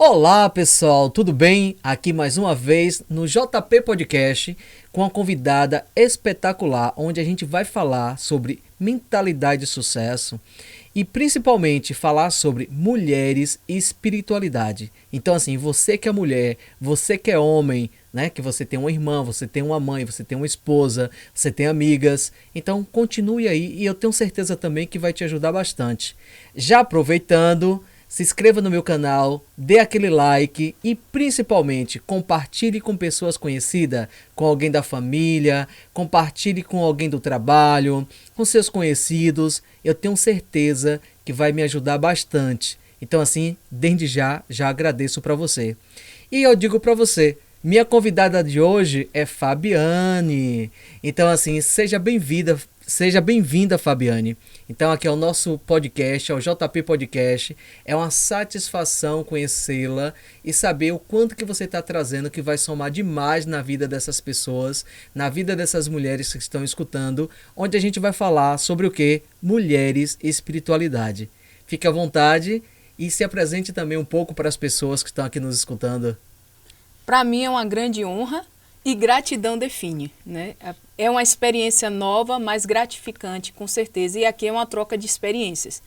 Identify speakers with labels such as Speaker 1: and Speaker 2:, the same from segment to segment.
Speaker 1: Olá pessoal, tudo bem? Aqui mais uma vez no JP Podcast com uma convidada espetacular, onde a gente vai falar sobre mentalidade de sucesso e principalmente falar sobre mulheres e espiritualidade. Então assim, você que é mulher, você que é homem, né, que você tem uma irmã, você tem uma mãe, você tem uma esposa, você tem amigas, então continue aí e eu tenho certeza também que vai te ajudar bastante. Já aproveitando, se inscreva no meu canal, dê aquele like e principalmente compartilhe com pessoas conhecidas, com alguém da família, compartilhe com alguém do trabalho, com seus conhecidos. Eu tenho certeza que vai me ajudar bastante. Então assim, desde já agradeço para você. E eu digo para você, minha convidada de hoje é Fabiane. Então assim, seja bem-vinda, Fabiane. Então aqui é o nosso podcast, é o JP Podcast. É uma satisfação conhecê-la e saber o quanto que você está trazendo, que vai somar demais na vida dessas pessoas, na vida dessas mulheres que estão escutando, onde a gente vai falar sobre o que? Mulheres e espiritualidade. Fique à vontade e se apresente também um pouco para as pessoas que estão aqui nos escutando.
Speaker 2: Para mim é uma grande honra e gratidão define, né? É uma experiência nova, mas gratificante, com certeza. E aqui é uma troca de experiências.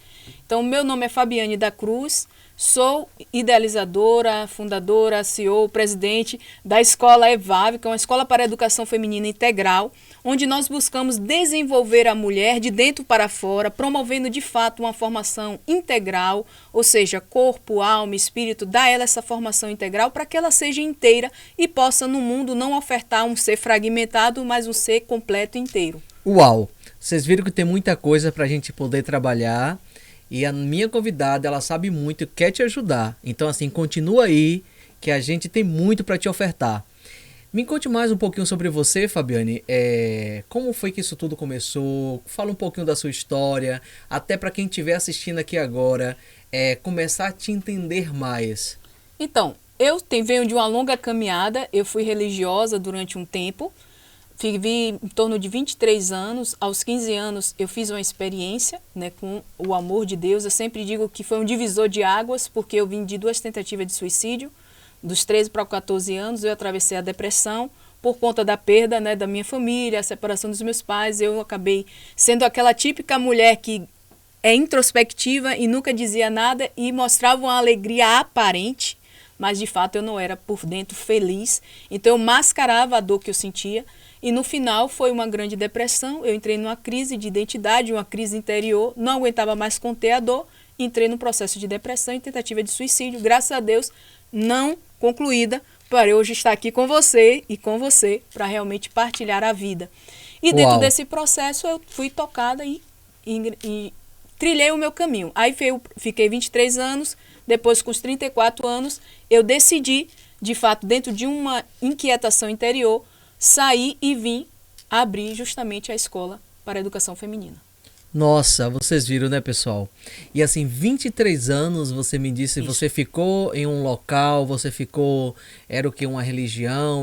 Speaker 2: Então, meu nome é Fabiane da Cruz, sou idealizadora, fundadora, CEO, presidente da Escola EVAV, que é uma escola para a educação feminina integral, onde nós buscamos desenvolver a mulher de dentro para fora, promovendo de fato uma formação integral, ou seja, corpo, alma, espírito, dá a ela essa formação integral para que ela seja inteira e possa no mundo não ofertar um ser fragmentado, mas um ser completo e inteiro.
Speaker 1: Uau! Vocês viram que tem muita coisa para a gente poder trabalhar. E a minha convidada, ela sabe muito e quer te ajudar. Então, assim, continua aí, que a gente tem muito para te ofertar. Me conte mais um pouquinho sobre você, Fabiane. Como foi que isso tudo começou? Fala um pouquinho da sua história, até para quem estiver assistindo aqui agora, começar a te entender mais.
Speaker 2: Então, venho de uma longa caminhada, eu fui religiosa durante um tempo, vivi em torno de 23 anos, aos 15 anos eu fiz uma experiência, né, com o amor de Deus. Eu sempre digo que foi um divisor de águas, porque eu vim de 2 tentativas de suicídio, dos 13 para os 14 anos, eu atravessei a depressão por conta da perda, né, da minha família, a separação dos meus pais. Eu acabei sendo aquela típica mulher que é introspectiva e nunca dizia nada e mostrava uma alegria aparente, mas de fato eu não era por dentro feliz. Então eu mascarava a dor que eu sentia. E no final foi uma grande depressão, eu entrei numa crise de identidade, uma crise interior, não aguentava mais conter a dor, entrei num processo de depressão e tentativa de suicídio, graças a Deus, não concluída, para hoje estar aqui com você e com você, para realmente partilhar a vida. E dentro desse processo eu fui tocada e trilhei o meu caminho. Aí fiquei 23 anos, depois com os 34 anos, eu decidi, de fato, dentro de uma inquietação interior, saí e vim abrir justamente a escola para a educação feminina.
Speaker 1: Nossa, vocês viram, né, pessoal? E assim, 23 anos, você me disse,
Speaker 2: Isso.
Speaker 1: Você ficou em um local, era o que, uma religião,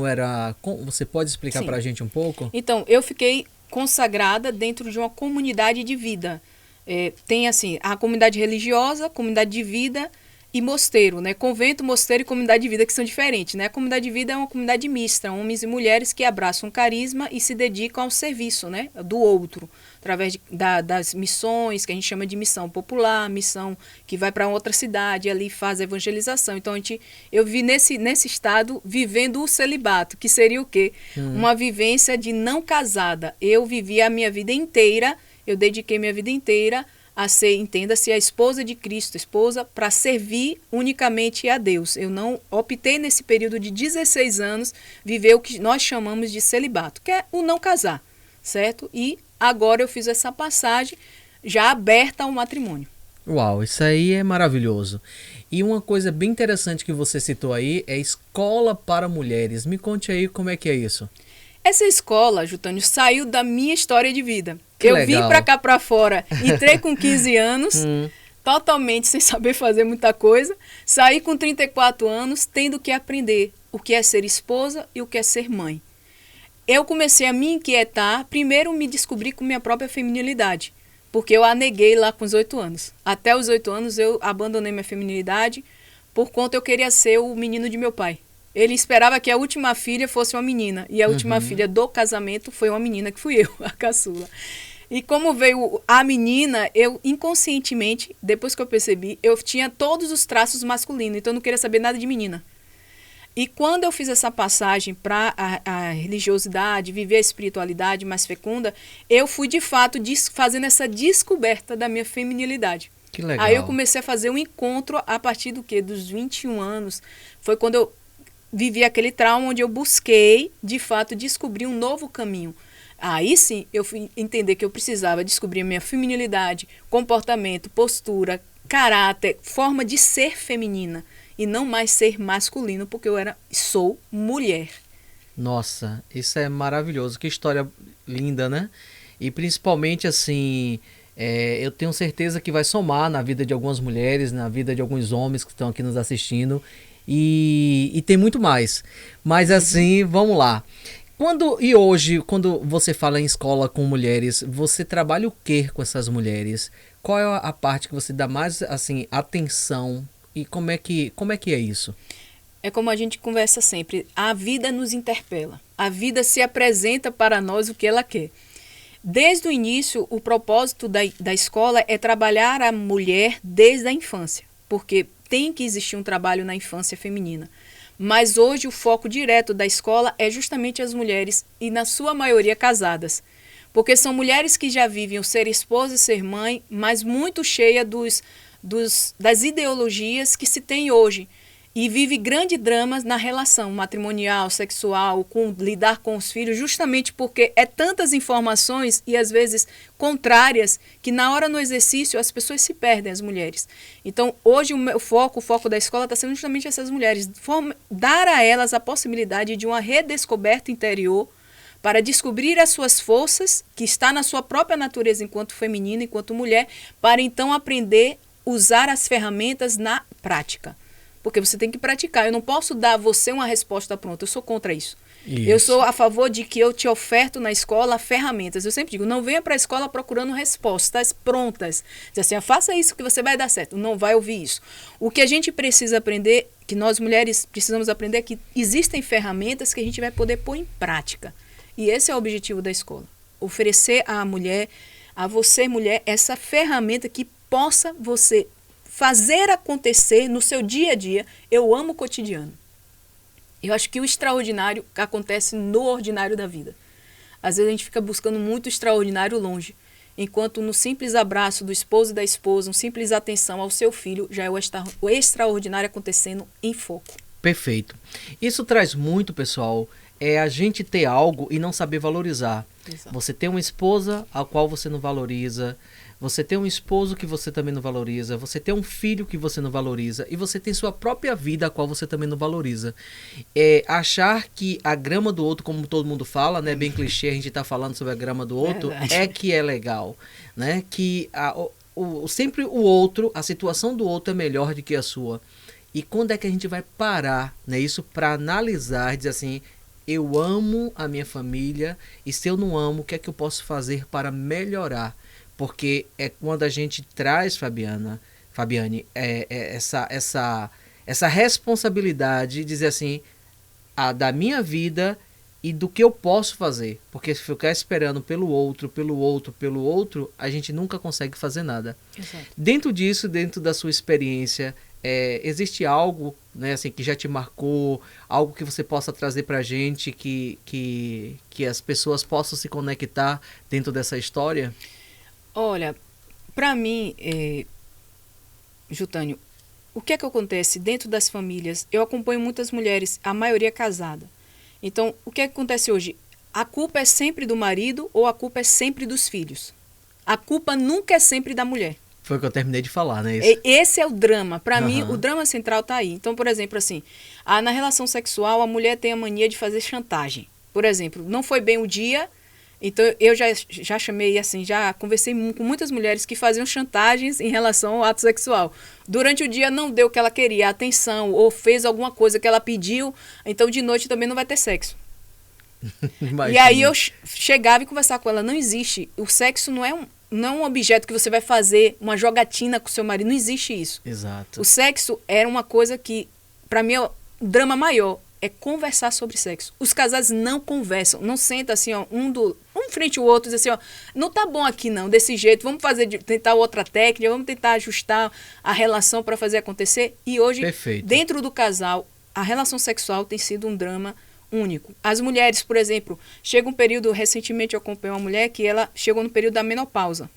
Speaker 1: você pode explicar pra gente um pouco?
Speaker 2: Então, eu fiquei consagrada dentro de uma comunidade de vida. Tem assim, a comunidade religiosa, comunidade de vida e mosteiro, né? Convento, mosteiro e comunidade de vida, que são diferentes, né? A comunidade de vida é uma comunidade mista, homens e mulheres que abraçam carisma e se dedicam ao serviço, né, do outro, através das missões, que a gente chama de missão popular, missão que vai para outra cidade e ali faz a evangelização. Então eu vi nesse estado vivendo o celibato, que seria o quê? Uma vivência de não casada. Eu vivi a minha vida inteira, eu dediquei minha vida inteira a ser, entenda-se, a esposa de Cristo, esposa para servir unicamente a Deus. Eu não optei nesse período de 16 anos viver o que nós chamamos de celibato, que é o não casar, certo? E agora eu fiz essa passagem já aberta ao matrimônio.
Speaker 1: Uau, isso aí é maravilhoso. E uma coisa bem interessante que você citou aí é escola para mulheres. Me conte aí como é que é isso.
Speaker 2: Essa escola, Jutânio, saiu da minha história de vida.
Speaker 1: Que
Speaker 2: eu
Speaker 1: legal.
Speaker 2: Vim para cá para fora, entrei com 15 anos, totalmente sem saber fazer muita coisa, saí com 34 anos, tendo que aprender o que é ser esposa e o que é ser mãe. Eu comecei a me inquietar, primeiro me descobri com minha própria feminilidade, porque eu a neguei lá com os 8 anos. Até os 8 anos eu abandonei minha feminilidade, por conta eu queria ser o menino de meu pai. Ele esperava que a última filha fosse uma menina. E a última filha do casamento foi uma menina, que fui eu, a caçula. E como veio a menina, eu inconscientemente, depois que eu percebi, eu tinha todos os traços masculinos. Então eu não queria saber nada de menina. E quando eu fiz essa passagem para a religiosidade, viver a espiritualidade mais fecunda, eu fui de fato fazendo essa descoberta da minha feminilidade.
Speaker 1: Que legal.
Speaker 2: Aí eu comecei a fazer um encontro a partir do quê? Dos 21 anos. Foi quando eu vivi aquele trauma onde eu busquei, de fato, descobrir um novo caminho. Aí sim, eu fui entender que eu precisava descobrir a minha feminilidade, comportamento, postura, caráter, forma de ser feminina e não mais ser masculino, porque sou mulher.
Speaker 1: Nossa, isso é maravilhoso. Que história linda, né? E principalmente assim, eu tenho certeza que vai somar na vida de algumas mulheres, na vida de alguns homens que estão aqui nos assistindo. E tem muito mais. Mas assim, vamos lá. Hoje, quando você fala em escola com mulheres, você trabalha o que com essas mulheres? Qual é a parte que você dá mais assim, atenção? E como é que é isso?
Speaker 2: É como a gente conversa sempre, a vida nos interpela. A vida se apresenta para nós o que ela quer. Desde o início, o propósito da escola é trabalhar a mulher desde a infância, porque tem que existir um trabalho na infância feminina. Mas hoje o foco direto da escola é justamente as mulheres, e na sua maioria casadas. Porque são mulheres que já vivem o ser esposa e ser mãe, mas muito cheia das ideologias que se tem hoje. E vive grandes dramas na relação matrimonial, sexual, lidar com os filhos, justamente porque é tantas informações e às vezes contrárias, que na hora no exercício as pessoas se perdem, as mulheres. Então hoje o foco da escola está sendo justamente essas mulheres, dar a elas a possibilidade de uma redescoberta interior para descobrir as suas forças, que está na sua própria natureza enquanto feminina, enquanto mulher, para então aprender a usar as ferramentas na prática. Porque você tem que praticar. Eu não posso dar a você uma resposta pronta. Eu sou contra isso. Eu sou a favor de que eu te oferto na escola ferramentas. Eu sempre digo, não venha para a escola procurando respostas prontas. Diz assim, faça isso que você vai dar certo. Não vai ouvir isso. O que a gente precisa aprender, que nós mulheres precisamos aprender, é que existem ferramentas que a gente vai poder pôr em prática. E esse é o objetivo da escola. Oferecer à mulher, a você mulher, essa ferramenta que possa você fazer acontecer no seu dia a dia. Eu amo o cotidiano. Eu acho que o extraordinário acontece no ordinário da vida. Às vezes a gente fica buscando muito extraordinário longe, enquanto no simples abraço do esposo e da esposa, uma simples atenção ao seu filho, já é o extraordinário acontecendo em foco.
Speaker 1: Perfeito. Isso traz muito, pessoal, a gente ter algo e não saber valorizar. Exato. Você tem uma esposa a qual você não valoriza, você tem um esposo que você também não valoriza, você tem um filho que você não valoriza, e você tem sua própria vida a qual você também não valoriza. Achar que a grama do outro, como todo mundo fala, né, bem clichê, a gente está falando sobre a grama do outro, que é legal, né? Que sempre o outro, a situação do outro é melhor do que a sua. E quando é que a gente vai parar, né, isso para analisar e dizer assim, eu amo a minha família, e se eu não amo, o que é que eu posso fazer para melhorar? Porque é quando a gente traz, Fabiane, essa responsabilidade de dizer assim, da minha vida e do que eu posso fazer. Porque se ficar esperando pelo outro, a gente nunca consegue fazer nada.
Speaker 2: Exato.
Speaker 1: Dentro disso, dentro da sua experiência, existe algo, né, assim, que já te marcou, algo que você possa trazer pra gente, que as pessoas possam se conectar dentro dessa história?
Speaker 2: Olha, para mim, Jutânio, o que é que acontece dentro das famílias? Eu acompanho muitas mulheres, a maioria casada. Então, o que é que acontece hoje? A culpa é sempre do marido ou a culpa é sempre dos filhos? A culpa nunca é sempre da mulher.
Speaker 1: Foi o que eu terminei de falar, né?
Speaker 2: Esse é o drama. Para mim, o drama central está aí. Então, por exemplo, assim, na relação sexual, a mulher tem a mania de fazer chantagem. Por exemplo, não foi bem o dia... Então, eu já chamei, assim, já conversei com muitas mulheres que faziam chantagens em relação ao ato sexual. Durante o dia não deu o que ela queria, atenção, ou fez alguma coisa que ela pediu, então de noite também não vai ter sexo. E aí eu chegava e conversava com ela, não existe, o sexo não é não é um objeto que você vai fazer uma jogatina com seu marido, não existe isso.
Speaker 1: Exato.
Speaker 2: O sexo era uma coisa que, para mim, o drama maior é conversar sobre sexo. Os casais não conversam, não sentam assim, ó, um frente ao outro, diz assim, ó, não tá bom aqui não, desse jeito, vamos tentar outra técnica, vamos tentar ajustar a relação para fazer acontecer. E hoje,
Speaker 1: Perfeito.
Speaker 2: dentro do casal, a relação sexual tem sido um drama único. As mulheres, por exemplo, chega um período, recentemente eu acompanhei uma mulher que ela chegou no período da menopausa.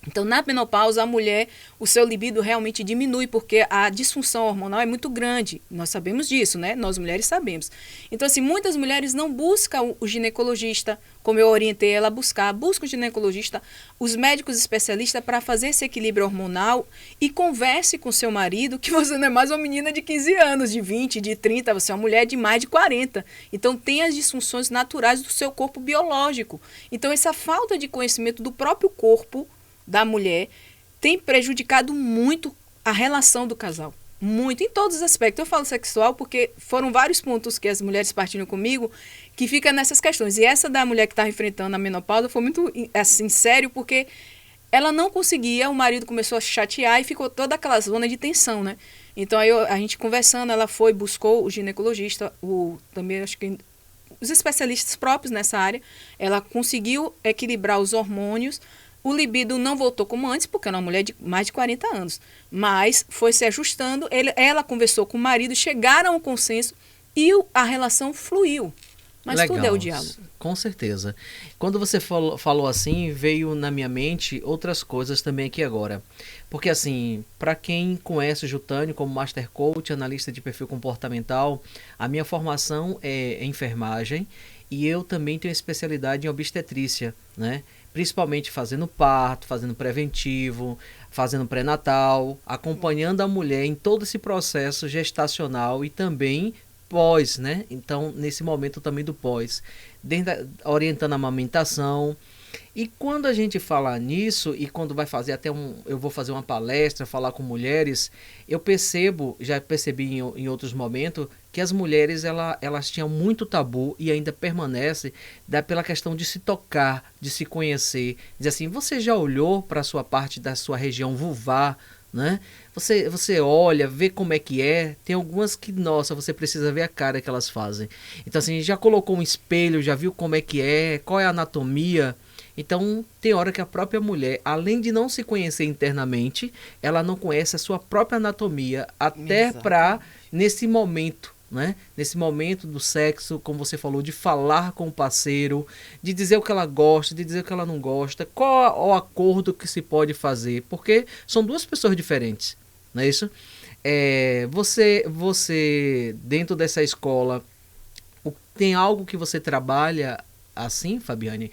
Speaker 2: Então, na menopausa, a mulher, o seu libido realmente diminui, porque a disfunção hormonal é muito grande. Nós sabemos disso, né? Nós mulheres sabemos. Então, assim, muitas mulheres não buscam o ginecologista, como eu orientei ela a buscar. Busca o ginecologista, os médicos especialistas para fazer esse equilíbrio hormonal e converse com seu marido, que você não é mais uma menina de 15 anos, de 20, de 30, você é uma mulher de mais de 40. Então, tem as disfunções naturais do seu corpo biológico. Então, essa falta de conhecimento do próprio corpo da mulher tem prejudicado muito a relação do casal. Muito, em todos os aspectos. Eu falo sexual porque foram vários pontos que as mulheres partilham comigo que fica nessas questões. E essa da mulher que estava enfrentando a menopausa foi muito, assim, sério, porque ela não conseguia, o marido começou a chatear e ficou toda aquela zona de tensão, né? Então, aí a gente conversando, ela foi, buscou o ginecologista, também acho que os especialistas próprios nessa área, ela conseguiu equilibrar os hormônios. O libido não voltou como antes, porque era uma mulher de mais de 40 anos. Mas foi se ajustando, ela conversou com o marido, chegaram a um consenso e a relação fluiu. Mas
Speaker 1: Legal,
Speaker 2: tudo é o diálogo.
Speaker 1: Com certeza. Quando você falou assim, veio na minha mente outras coisas também aqui agora. Porque assim, para quem conhece o Jutânio como Master Coach, analista de perfil comportamental, a minha formação é enfermagem e eu também tenho especialidade em obstetrícia, né? Principalmente fazendo parto, fazendo preventivo, fazendo pré-natal, acompanhando a mulher em todo esse processo gestacional e também pós, né? Então, nesse momento também do pós, orientando a amamentação. E quando a gente fala nisso, e quando vai fazer eu vou fazer uma palestra, falar com mulheres, eu já percebi em outros momentos, que as mulheres elas tinham muito tabu e ainda permanece pela questão de se tocar, de se conhecer. Diz assim, você já olhou para a sua parte da sua região vulvar, né? Você olha, vê como é que é. Tem algumas que, nossa, você precisa ver a cara que elas fazem. Então assim, já colocou um espelho, já viu como é que é, qual é a anatomia. Então, tem hora que a própria mulher, além de não se conhecer internamente, ela não conhece a sua própria anatomia, até para, nesse momento, né? Nesse momento do sexo, como você falou, de falar com o parceiro, de dizer o que ela gosta, de dizer o que ela não gosta, qual o acordo que se pode fazer, porque são duas pessoas diferentes, não é isso? Você dentro dessa escola, tem algo que você trabalha assim, Fabiane?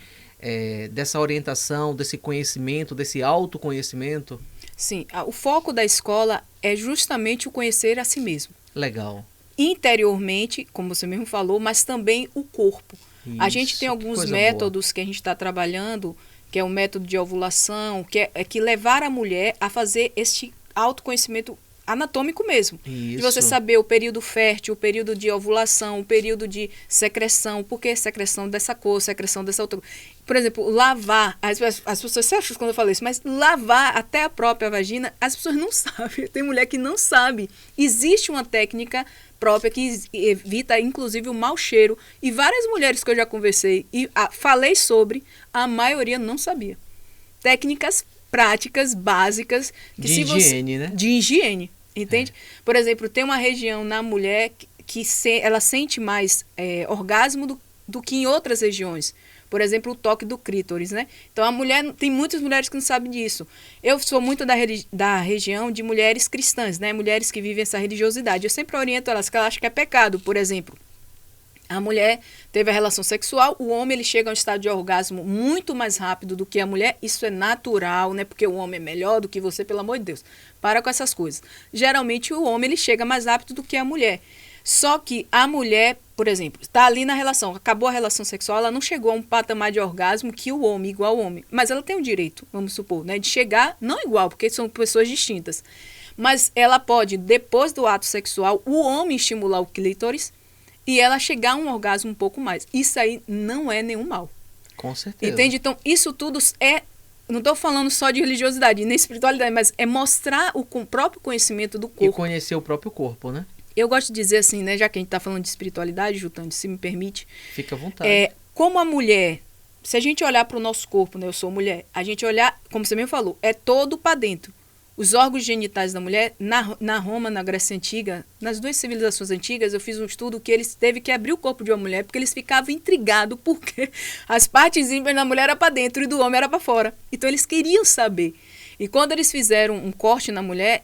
Speaker 1: Dessa orientação, desse conhecimento, desse autoconhecimento?
Speaker 2: Sim, o foco da escola é justamente o conhecer a si mesmo.
Speaker 1: Legal.
Speaker 2: Interiormente, como você mesmo falou, mas também o corpo.
Speaker 1: Isso,
Speaker 2: a gente tem alguns métodos que a gente está trabalhando, que é o método de ovulação, que levar a mulher a fazer este autoconhecimento anatômico mesmo.
Speaker 1: Isso.
Speaker 2: De você saber o período fértil, o período de ovulação, o período de secreção, por que secreção dessa cor, secreção dessa outra cor. Por exemplo, lavar, as pessoas se acham quando eu falo isso, mas lavar até a própria vagina, as pessoas não sabem. Tem mulher que não sabe. Existe uma técnica própria que evita, inclusive, o mau cheiro. E várias mulheres que eu já conversei e falei sobre, a maioria não sabia. Técnicas práticas, básicas. Que
Speaker 1: de higiene, né?
Speaker 2: De higiene, entende? Por exemplo, tem uma região na mulher que ela sente mais orgasmo do que em outras regiões. Por exemplo, o toque do clítoris, né? Então, tem muitas mulheres que não sabem disso. Eu sou muito da região de mulheres cristãs, né? Mulheres que vivem essa religiosidade. Eu sempre oriento elas que elas acham que é pecado, por exemplo. A mulher teve a relação sexual, o homem ele chega a um estado de orgasmo muito mais rápido do que a mulher. Isso é natural, né? Porque o homem é melhor do que você, pelo amor de Deus. Para com essas coisas. Geralmente, o homem ele chega mais rápido do que a mulher. Só que a mulher, por exemplo, está ali na relação, acabou a relação sexual, ela não chegou a um patamar de orgasmo que o homem, igual ao homem. Mas ela tem o direito, vamos supor, né, de chegar, não igual, porque são pessoas distintas. Mas ela pode, depois do ato sexual, o homem estimular o clítoris e ela chegar a um orgasmo um pouco mais. Isso aí não é nenhum mal.
Speaker 1: Com certeza.
Speaker 2: Entende? Então, isso tudo é não estou falando só de religiosidade, nem espiritualidade, mas é mostrar o próprio conhecimento do corpo.
Speaker 1: E conhecer o próprio corpo, né?
Speaker 2: Eu gosto de dizer assim, né, já que a gente está falando de espiritualidade, Jutânio, se me permite.
Speaker 1: Fica à vontade.
Speaker 2: Como a mulher, se a gente olhar para o nosso corpo, né, eu sou mulher, a gente olhar, como você mesmo falou, é todo para dentro. Os órgãos genitais da mulher, na Roma, na Grécia Antiga, nas duas civilizações antigas, eu fiz um estudo que eles teve que abrir o corpo de uma mulher, porque eles ficavam intrigados porque as partes íntimas da mulher eram para dentro e do homem era para fora. Então eles queriam saber. E quando eles fizeram um corte na mulher,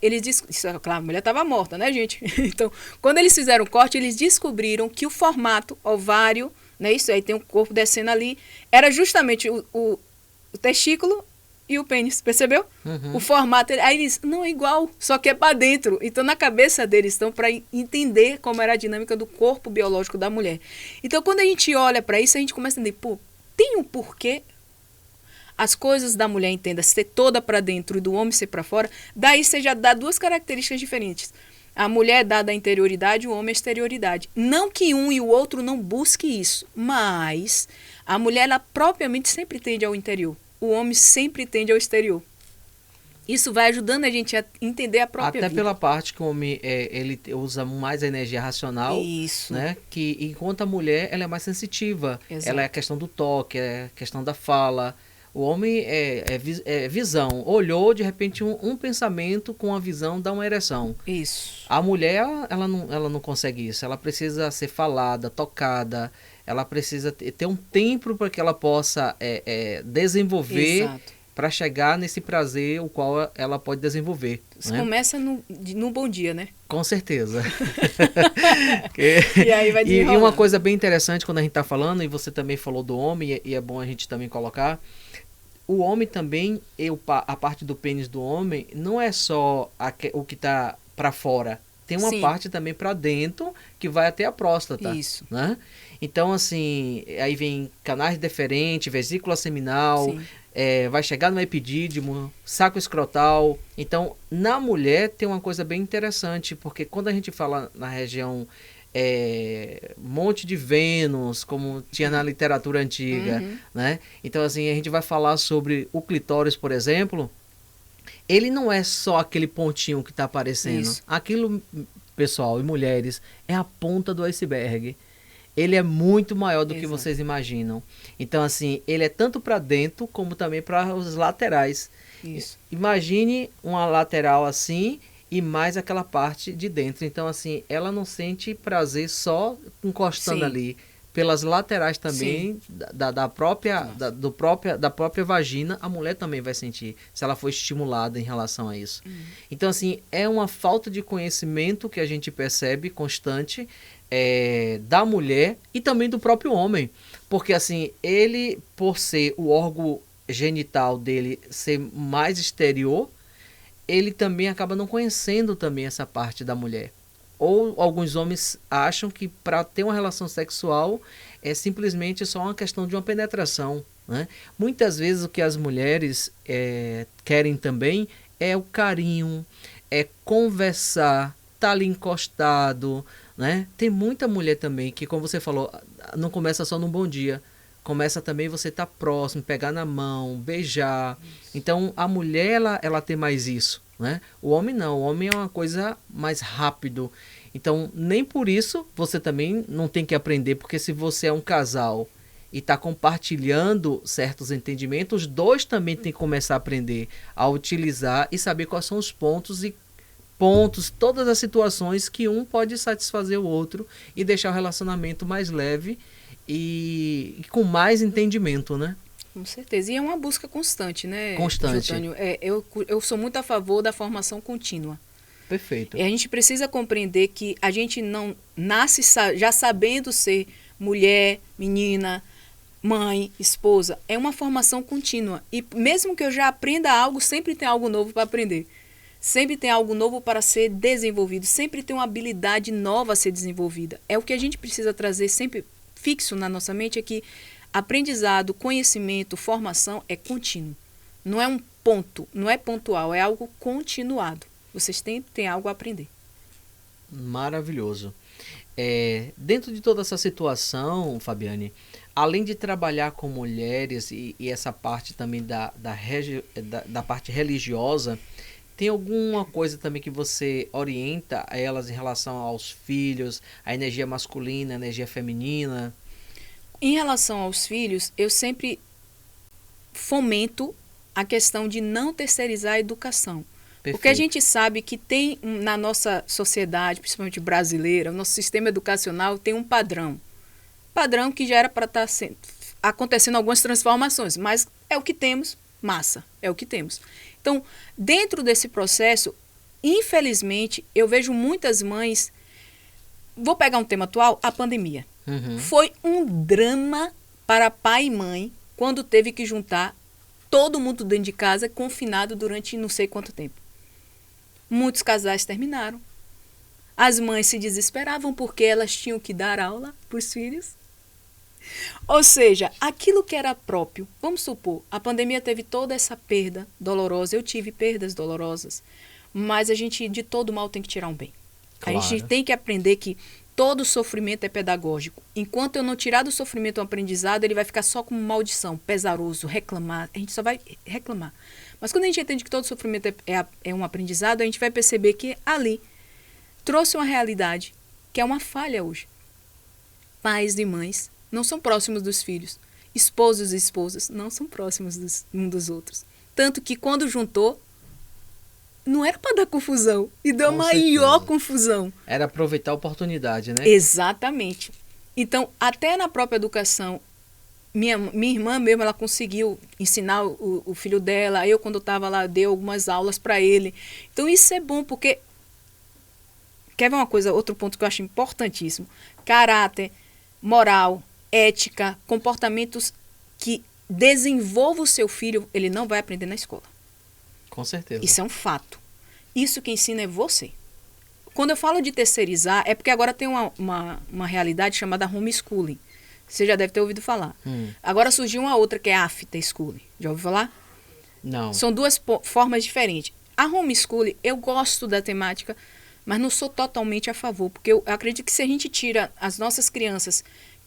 Speaker 2: claro, a mulher estava morta, né, gente? Então, quando eles fizeram o corte, eles descobriram que o formato ovário, né, isso aí tem um corpo descendo ali, era justamente o testículo e o pênis, percebeu?
Speaker 1: Uhum.
Speaker 2: O formato, aí eles, não é igual, só que é para dentro. Então, na cabeça deles estão para entender como era a dinâmica do corpo biológico da mulher. Então, quando a gente olha para isso, a gente começa a entender, pô, tem um porquê as coisas da mulher, entenda, ser toda para dentro e do homem ser para fora, daí você já dá duas características diferentes. A mulher é dada a interioridade, o homem a exterioridade. Não que um e o outro não busque isso, mas a mulher, ela propriamente sempre tende ao interior. O homem sempre tende ao exterior. Isso vai ajudando a gente a entender a própria vida.
Speaker 1: Até pela parte que o homem ele usa mais a energia racional,
Speaker 2: Isso.
Speaker 1: né? Que enquanto a mulher ela é mais sensitiva.
Speaker 2: Exato.
Speaker 1: Ela é a questão do toque, é a questão da fala. O homem é visão. Olhou, de repente, um pensamento com a visão dá uma ereção.
Speaker 2: Isso.
Speaker 1: A mulher, ela não consegue isso. Ela precisa ser falada, tocada. Ela precisa ter um tempo para que ela possa desenvolver para chegar nesse prazer o qual ela pode desenvolver.
Speaker 2: Isso,
Speaker 1: né?
Speaker 2: Começa no bom dia, né?
Speaker 1: Com certeza.
Speaker 2: E aí vai desenrolando.
Speaker 1: E uma coisa bem interessante quando a gente está falando, e você também falou do homem, e é bom a gente também colocar, o homem também, a parte do pênis do homem, não é só o que está para fora. Tem uma parte também para dentro que vai até a próstata.
Speaker 2: Isso.
Speaker 1: Né? Então, assim, aí vem canais deferentes, vesícula seminal, vai chegar no epidídimo, saco escrotal. Então, na mulher tem uma coisa bem interessante, porque quando a gente fala na região Monte de Vênus, como tinha na literatura antiga, né? Então, assim, a gente vai falar sobre o clitóris, por exemplo. Ele não é só aquele pontinho que está aparecendo.
Speaker 2: Isso.
Speaker 1: Aquilo, pessoal e mulheres, é a ponta do iceberg. Ele é muito maior do que vocês imaginam. Então, assim, ele é tanto para dentro como também para os laterais.
Speaker 2: Isso.
Speaker 1: Imagine uma lateral assim e mais aquela parte de dentro. Então, assim, ela não sente prazer só encostando ali. Pelas laterais também da própria vagina, a mulher também vai sentir, se ela for estimulada em relação a isso. Então, assim, é uma falta de conhecimento que a gente percebe constante da mulher e também do próprio homem. Porque, assim, ele, por ser o órgão genital dele ser mais exterior, ele também acaba não conhecendo também essa parte da mulher. Ou alguns homens acham que para ter uma relação sexual é simplesmente só uma questão de uma penetração. Né? Muitas vezes o que as mulheres querem também é o carinho, é conversar, estar ali encostado. Né? Tem muita mulher também que, como você falou, não começa só num bom dia. Começa também você estar próximo, pegar na mão, beijar. Então a mulher ela tem mais isso. Né? O homem não, o homem é uma coisa mais rápido. Então, nem por isso você também não tem que aprender, porque se você é um casal e está compartilhando certos entendimentos, os dois também têm que começar a aprender a utilizar e saber quais são os pontos, todas as situações que um pode satisfazer o outro e deixar o relacionamento mais leve e com mais entendimento, né?
Speaker 2: Com certeza. E é uma busca constante, né?
Speaker 1: Constante.
Speaker 2: Jutânio? Eu sou muito a favor da formação contínua.
Speaker 1: Perfeito.
Speaker 2: E a gente precisa compreender que a gente não nasce já sabendo ser mulher, menina, mãe, esposa. É uma formação contínua. E mesmo que eu já aprenda algo, sempre tem algo novo para aprender. Sempre tem algo novo para ser desenvolvido. Sempre tem uma habilidade nova a ser desenvolvida. É o que a gente precisa trazer sempre fixo na nossa mente, é que aprendizado, conhecimento, formação é contínuo. Não é um ponto, não é pontual, é algo continuado. Vocês têm algo a aprender.
Speaker 1: Maravilhoso. Dentro de toda essa situação, Fabiane, além de trabalhar com mulheres e essa parte também da parte religiosa, tem alguma coisa também que você orienta a elas em relação aos filhos, a energia masculina, a energia feminina?
Speaker 2: Em relação aos filhos, eu sempre fomento a questão de não terceirizar a educação.
Speaker 1: Perfeito.
Speaker 2: Porque a gente sabe que tem na nossa sociedade, principalmente brasileira, o nosso sistema educacional tem um padrão. Padrão que já era para estar acontecendo algumas transformações, mas é o que temos, massa, é o que temos. Então, dentro desse processo, infelizmente, eu vejo muitas mães. Vou pegar um tema atual, a pandemia.
Speaker 1: Uhum.
Speaker 2: Foi um drama para pai e mãe quando teve que juntar todo mundo dentro de casa, confinado durante não sei quanto tempo. Muitos casais terminaram. As mães se desesperavam porque elas tinham que dar aula para os filhos. Ou seja, aquilo que era próprio, vamos supor, a pandemia teve toda essa perda dolorosa, eu tive perdas dolorosas, mas a gente de todo mal tem que tirar um bem.
Speaker 1: Claro.
Speaker 2: A gente tem que aprender que todo sofrimento é pedagógico. Enquanto eu não tirar do sofrimento um aprendizado, ele vai ficar só como maldição, pesaroso, reclamar. A gente só vai reclamar. Mas quando a gente entende que todo sofrimento é um aprendizado, a gente vai perceber que ali trouxe uma realidade que é uma falha hoje. Pais e mães não são próximos dos filhos. Esposos e esposas não são próximos um dos outros. Tanto que quando juntou, não era para dar confusão. E deu maior confusão.
Speaker 1: Era aproveitar a oportunidade, né?
Speaker 2: Exatamente. Então, até na própria educação, minha irmã mesmo, ela conseguiu ensinar o filho dela. Eu, quando estava lá, dei algumas aulas para ele. Então, isso é bom, porque... Quer ver uma coisa? Outro ponto que eu acho importantíssimo. Caráter, moral, ética, comportamentos que desenvolvam o seu filho, ele não vai aprender na escola.
Speaker 1: Com certeza.
Speaker 2: Isso é um fato. Isso que ensina é você. Quando eu falo de terceirizar, é porque agora tem uma realidade chamada homeschooling. Você já deve ter ouvido falar. Agora surgiu uma outra que é afterschooling. Já ouviu falar?
Speaker 1: Não.
Speaker 2: São duas formas diferentes. A homeschooling, eu gosto da temática, mas não sou totalmente a favor. Porque eu acredito que se a gente tira as nossas crianças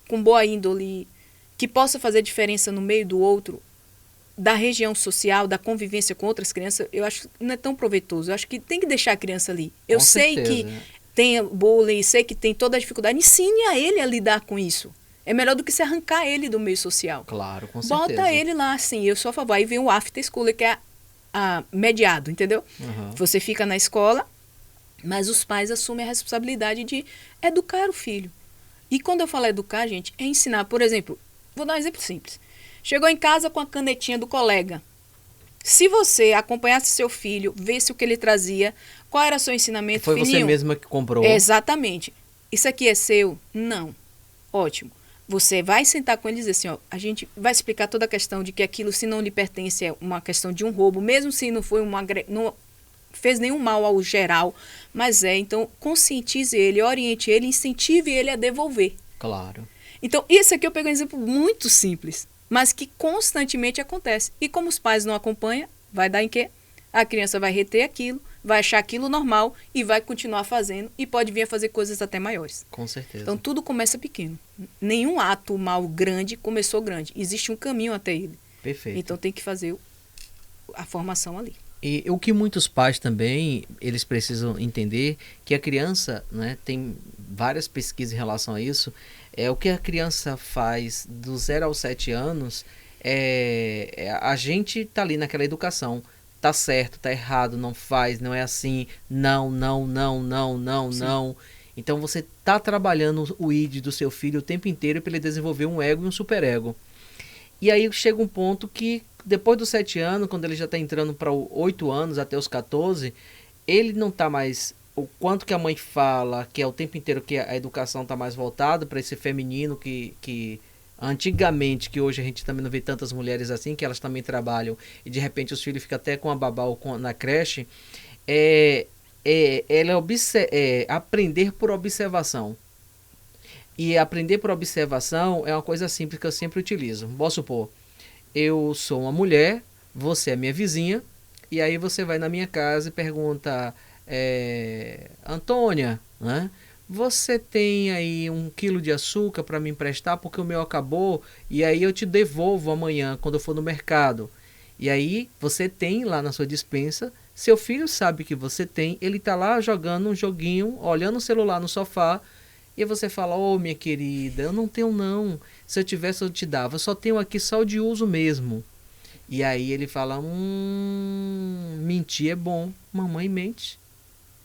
Speaker 2: com boa índole, que possa fazer diferença no meio do outro, da região social, da convivência com outras crianças, eu acho que não é tão proveitoso. Eu acho que tem que deixar a criança ali. Eu sei que tem bullying, sei que tem toda a dificuldade. Ensine a ele a lidar com isso. É melhor do que se arrancar ele do meio social.
Speaker 1: Claro, com certeza.
Speaker 2: Bota ele lá, assim, eu sou a favor. Aí vem o after school, que é mediado, entendeu?
Speaker 1: Uhum.
Speaker 2: Você fica na escola, mas os pais assumem a responsabilidade de educar o filho. E quando eu falo educar, gente, é ensinar. Por exemplo, vou dar um exemplo simples. Chegou em casa com a canetinha do colega. Se você acompanhasse seu filho, visse o que ele trazia, qual era o seu ensinamento?
Speaker 1: Foi você mesma que comprou.
Speaker 2: Exatamente. Isso aqui é seu? Não. Ótimo. Você vai sentar com ele e dizer assim, ó, a gente vai explicar toda a questão de que aquilo, se não lhe pertence, é uma questão de um roubo, mesmo se não foi não fez nenhum mal ao geral, mas então conscientize ele, oriente ele, incentive ele a devolver.
Speaker 1: Claro.
Speaker 2: Então, isso aqui eu pego um exemplo muito simples, mas que constantemente acontece. E como os pais não acompanham, vai dar em quê? A criança vai reter aquilo, vai achar aquilo normal e vai continuar fazendo e pode vir a fazer coisas até maiores.
Speaker 1: Com certeza.
Speaker 2: Então, tudo começa pequeno. Nenhum ato mal grande começou grande. Existe um caminho até ele.
Speaker 1: Perfeito.
Speaker 2: Então, tem que fazer a formação ali.
Speaker 1: E o que muitos pais também, eles precisam entender que a criança, né, tem várias pesquisas em relação a isso, é o que a criança faz do 0 aos 7 anos, a gente tá ali naquela educação. Tá certo, tá errado, não faz, não é assim, não. Então você tá trabalhando o id do seu filho o tempo inteiro para ele desenvolver um ego e um superego. E aí chega um ponto que depois dos 7 anos, quando ele já está entrando para 8 anos, até os 14, ele não está mais... O quanto que a mãe fala, que é o tempo inteiro que a educação está mais voltada para esse feminino que antigamente, que hoje a gente também não vê tantas mulheres assim, que elas também trabalham, e de repente os filhos ficam até com a babá ou na creche, aprender por observação. E aprender por observação é uma coisa simples que eu sempre utilizo. Vamos supor, eu sou uma mulher, você é minha vizinha, e aí você vai na minha casa e pergunta, Antônia, né? você tem aí 1 quilo de açúcar para me emprestar porque o meu acabou e aí eu te devolvo amanhã quando eu for no mercado. E aí você tem lá na sua despensa, seu filho sabe que você tem, ele tá lá jogando um joguinho, olhando o celular no sofá e você fala, ô minha querida, eu não tenho não, se eu tivesse eu te dava, eu só tenho aqui só o de uso mesmo. E aí ele fala, mentir é bom, mamãe mente,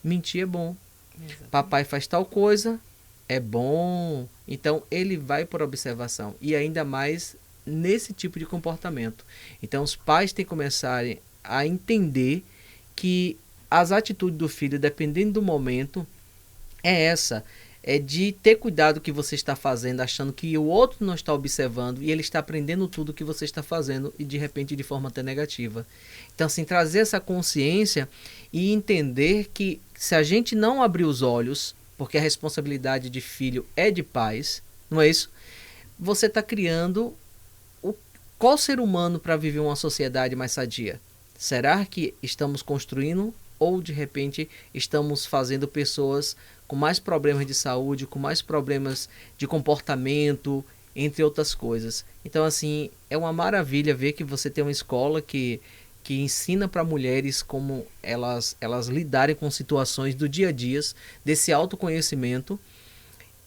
Speaker 1: mentir é bom.
Speaker 2: Exatamente.
Speaker 1: Papai faz tal coisa, é bom. Então ele vai por observação. E ainda mais nesse tipo de comportamento. Então os pais têm que começar a entender que as atitudes do filho, dependendo do momento, é essa. É de ter cuidado com o que você está fazendo, achando que o outro não está observando e ele está aprendendo tudo o que você está fazendo e de repente de forma até negativa. Então, assim, trazer essa consciência e entender que se a gente não abrir os olhos, porque a responsabilidade de filho é de pais, não é isso? Você está criando qual ser humano para viver uma sociedade mais sadia? Será que estamos construindo ou de repente estamos fazendo pessoas com mais problemas de saúde, com mais problemas de comportamento, entre outras coisas? Então, assim, é uma maravilha ver que você tem uma escola que ensina para mulheres como elas lidarem com situações do dia a dia, desse autoconhecimento.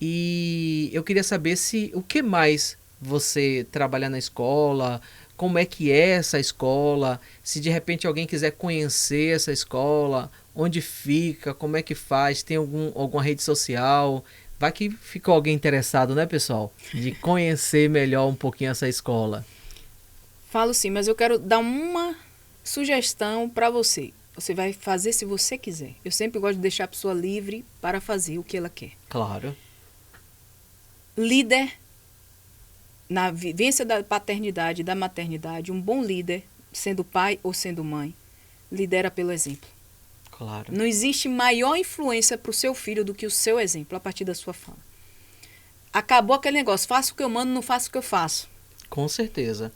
Speaker 1: E eu queria saber se o que mais você trabalha na escola, como é que é essa escola, se de repente alguém quiser conhecer essa escola, onde fica, como é que faz, tem alguma rede social. Vai que ficou alguém interessado, né, pessoal? De conhecer melhor um pouquinho essa escola.
Speaker 2: Falo sim, mas eu quero dar uma sugestão para você. Você vai fazer se você quiser. Eu sempre gosto de deixar a pessoa livre para fazer o que ela quer.
Speaker 1: Claro.
Speaker 2: Líder, na vivência da paternidade e da maternidade, um bom líder, sendo pai ou sendo mãe, lidera pelo exemplo.
Speaker 1: Claro.
Speaker 2: Não existe maior influência para o seu filho do que o seu exemplo, a partir da sua fala. Acabou aquele negócio, faço o que eu mando, não faço o que eu faço.
Speaker 1: Com certeza.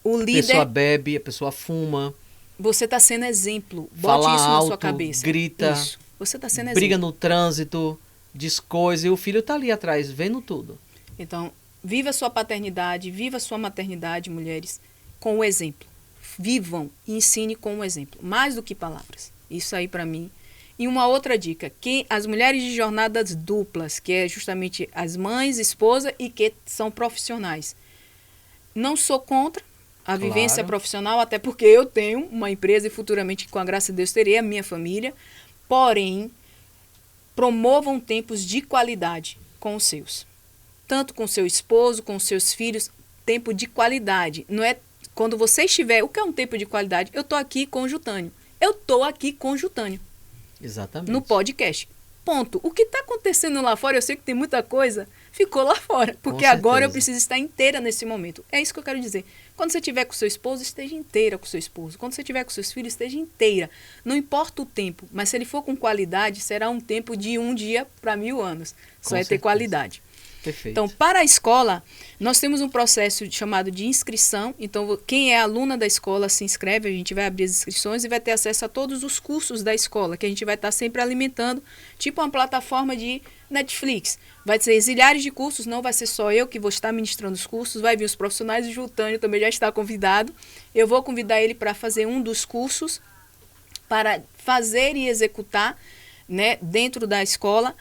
Speaker 2: O
Speaker 1: A
Speaker 2: líder,
Speaker 1: pessoa bebe, a pessoa fuma,
Speaker 2: você está sendo exemplo. Bote
Speaker 1: fala
Speaker 2: isso
Speaker 1: alto,
Speaker 2: na sua cabeça.
Speaker 1: grita,
Speaker 2: Isso. Você está sendo
Speaker 1: briga
Speaker 2: exemplo.
Speaker 1: no trânsito, diz coisa, e o filho tá ali atrás, vendo tudo.
Speaker 2: Então, viva a sua paternidade, viva a sua maternidade, mulheres, com o exemplo. Vivam e ensine com o exemplo, mais do que palavras. Isso aí para mim. E uma outra dica, que as mulheres de jornadas duplas, que é justamente as mães, esposa e que são profissionais. Não sou contra a vivência profissional, até porque eu tenho uma empresa e futuramente, com a graça de Deus, terei a minha família. Porém, promovam tempos de qualidade com os seus. Tanto com seu esposo, com seus filhos, tempo de qualidade. Não é quando você estiver... O que é um tempo de qualidade? Eu estou aqui com o Jutânio. Eu estou aqui com o Jutânio.
Speaker 1: Exatamente.
Speaker 2: No podcast. Ponto. O que está acontecendo lá fora, eu sei que tem muita coisa, ficou lá fora. Porque agora eu preciso estar inteira nesse momento. É isso que eu quero dizer. Quando você estiver com seu esposo, esteja inteira com seu esposo. Quando você estiver com seus filhos, esteja inteira. Não importa o tempo, mas se ele for com qualidade, será um tempo de 1 dia para 1000 anos. Só vai ter qualidade.
Speaker 1: Perfeito.
Speaker 2: Então, para a escola, nós temos um processo chamado de inscrição. Então, quem é aluna da escola se inscreve, a gente vai abrir as inscrições e vai ter acesso a todos os cursos da escola, que a gente vai estar sempre alimentando, tipo uma plataforma de Netflix. Vai ser zilhares de cursos, não vai ser só eu que vou estar ministrando os cursos, vai vir os profissionais, o Jutânio também já está convidado. Eu vou convidar ele para fazer um dos cursos, para fazer e executar, né, dentro da escola,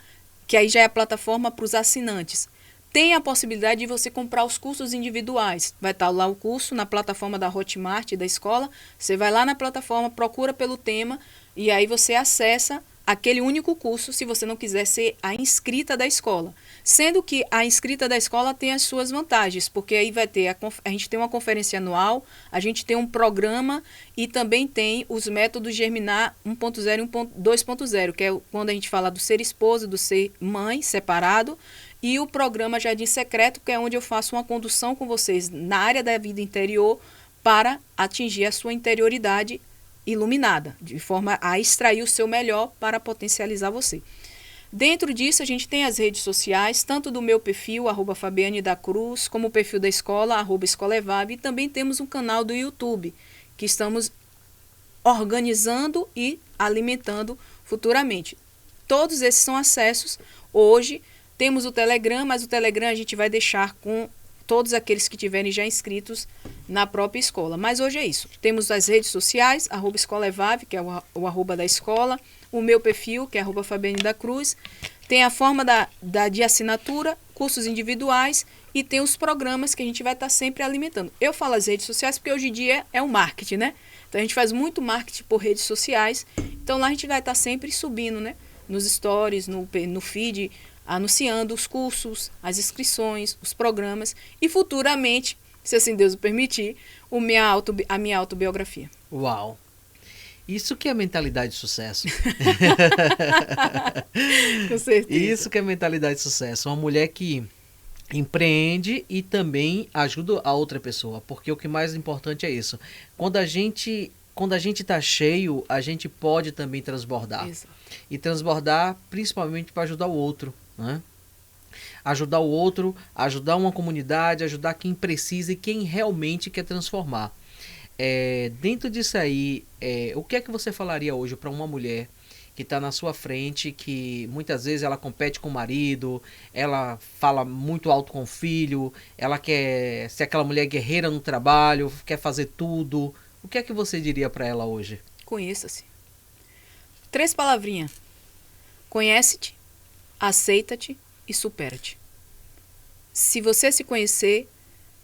Speaker 2: que aí já é a plataforma para os assinantes. Tem a possibilidade de você comprar os cursos individuais. Vai estar lá o curso na plataforma da Hotmart da escola. Você vai lá na plataforma, procura pelo tema e aí você acessa aquele único curso se você não quiser ser a inscrita da escola. Sendo que a inscrita da escola tem as suas vantagens, porque aí vai ter a gente tem uma conferência anual, a gente tem um programa e também tem os métodos Germinar 1.0 e 2.0, que é quando a gente fala do ser esposa, do ser mãe separado, e o programa Jardim Secreto, que é onde eu faço uma condução com vocês na área da vida interior para atingir a sua interioridade iluminada, de forma a extrair o seu melhor para potencializar você. Dentro disso, a gente tem as redes sociais, tanto do meu perfil, @Fabiane da Cruz, como o perfil da escola, @escolevab, e também temos um canal do YouTube, que estamos organizando e alimentando futuramente. Todos esses são acessos Hoje temos o Telegram, mas o Telegram a gente vai deixar com todos aqueles que tiverem já inscritos na própria escola. Mas hoje é isso. Temos as redes sociais, @escola_evave, que é o arroba da escola, o meu perfil, que é @Fabiane da Cruz, tem a forma de assinatura, cursos individuais e tem os programas que a gente vai estar sempre alimentando. Eu falo as redes sociais porque hoje em dia é o marketing, né? Então a gente faz muito marketing por redes sociais, então lá a gente vai estar sempre subindo, né? Nos stories, no feed, anunciando os cursos, as inscrições, os programas e futuramente, se assim Deus o permitir, a minha autobiografia.
Speaker 1: Uau! Isso que é mentalidade de sucesso.
Speaker 2: Com certeza.
Speaker 1: Isso que é mentalidade de sucesso. Uma mulher que empreende e também ajuda a outra pessoa, porque o que mais importante é isso. Quando a gente está cheio, a gente pode também transbordar.
Speaker 2: Exato.
Speaker 1: E transbordar principalmente para ajudar o outro, né? Ajudar o outro, ajudar uma comunidade, ajudar quem precisa e quem realmente quer transformar. Dentro disso aí, o que é que você falaria hoje para uma mulher que está na sua frente, que muitas vezes ela compete com o marido, ela fala muito alto com o filho, ela quer ser aquela mulher guerreira no trabalho, quer fazer tudo. O que é que você diria para ela hoje?
Speaker 2: Conheça-se. 3 palavrinhas. Conhece-te, aceita-te e supera-te. Se você se conhecer,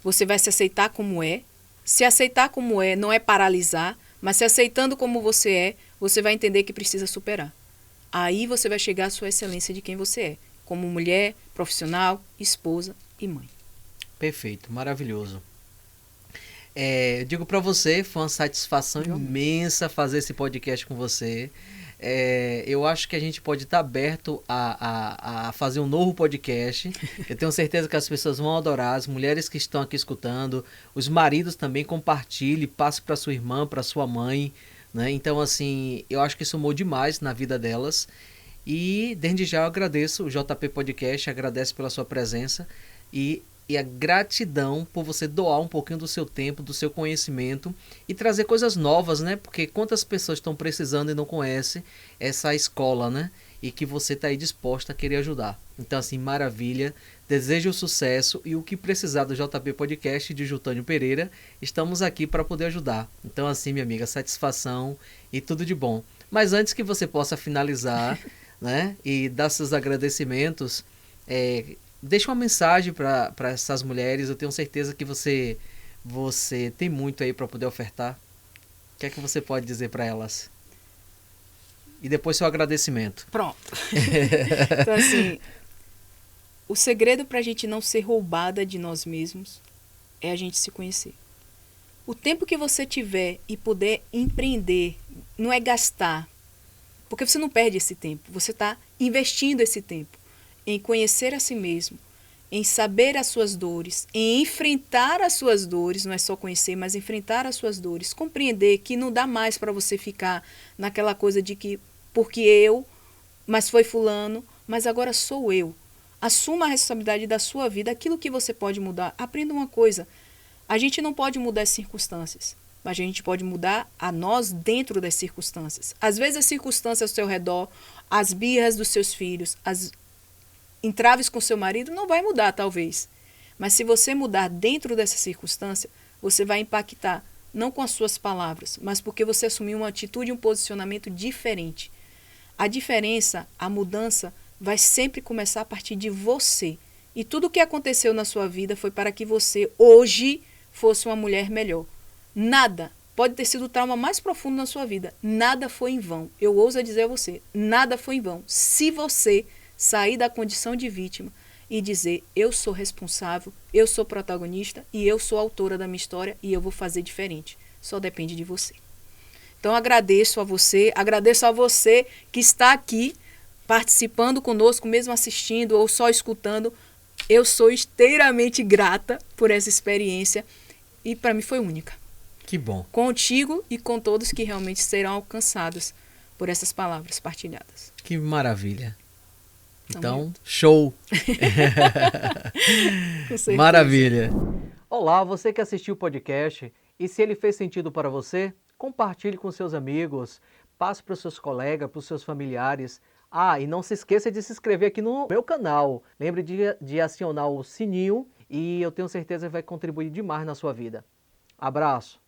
Speaker 2: você vai se aceitar como é. Se aceitar como é, não é paralisar, mas se aceitando como você vai entender que precisa superar. Aí você vai chegar à sua excelência de quem você é, como mulher, profissional, esposa e mãe.
Speaker 1: Perfeito, maravilhoso. Eu digo para você, foi uma satisfação imensa fazer esse podcast com você. Eu acho que a gente pode estar aberto a fazer um novo podcast. Eu tenho certeza que as pessoas vão adorar, as mulheres que estão aqui escutando, os maridos também, compartilhe, passe para sua irmã, para sua mãe, né? Então, assim, eu acho que somou demais na vida delas. E desde já eu agradeço o JP Podcast, agradeço pela sua presença e a gratidão por você doar um pouquinho do seu tempo, do seu conhecimento e trazer coisas novas, né? Porque quantas pessoas estão precisando e não conhecem essa escola, né? E que você está aí disposta a querer ajudar. Então, assim, maravilha. Desejo sucesso e o que precisar do JP Podcast de Jutânio Pereira, estamos aqui para poder ajudar. Então, assim, minha amiga, satisfação e tudo de bom. Mas antes que você possa finalizar, né? E dar seus agradecimentos, deixa uma mensagem para essas mulheres. Eu tenho certeza que você tem muito aí para poder ofertar. O que é que você pode dizer para elas? E depois seu agradecimento.
Speaker 2: Pronto. Então, assim, o segredo para a gente não ser roubada de nós mesmos é a gente se conhecer. O tempo que você tiver e puder empreender, não é gastar. Porque você não perde esse tempo. Você está investindo esse tempo em conhecer a si mesmo, em saber as suas dores, em enfrentar as suas dores, não é só conhecer, mas enfrentar as suas dores, compreender que não dá mais para você ficar naquela coisa de que porque eu, mas foi fulano, mas agora sou eu. Assuma a responsabilidade da sua vida, aquilo que você pode mudar. Aprenda uma coisa, a gente não pode mudar as circunstâncias, mas a gente pode mudar a nós dentro das circunstâncias. Às vezes as circunstâncias ao seu redor, as birras dos seus filhos, as entraves com seu marido, não vai mudar talvez. Mas se você mudar dentro dessa circunstância, você vai impactar, não com as suas palavras, mas porque você assumiu uma atitude, um posicionamento diferente. A diferença, a mudança, vai sempre começar a partir de você. E tudo o que aconteceu na sua vida foi para que você, hoje, fosse uma mulher melhor. Nada, pode ter sido o trauma mais profundo na sua vida, nada foi em vão. Eu ouso dizer a você, nada foi em vão. Se você sair da condição de vítima e dizer, eu sou responsável, eu sou protagonista e eu sou autora da minha história e eu vou fazer diferente. Só depende de você. Então agradeço a você que está aqui participando conosco, mesmo assistindo ou só escutando. Eu sou inteiramente grata por essa experiência e para mim foi única.
Speaker 1: Que bom.
Speaker 2: Contigo e com todos que realmente serão alcançados por essas palavras partilhadas.
Speaker 1: Que maravilha. Então, show! Maravilha! Olá, você que assistiu o podcast, e se ele fez sentido para você, compartilhe com seus amigos, passe para os seus colegas, para os seus familiares. Ah, e não se esqueça de se inscrever aqui no meu canal. Lembre de acionar o sininho e eu tenho certeza que vai contribuir demais na sua vida. Abraço!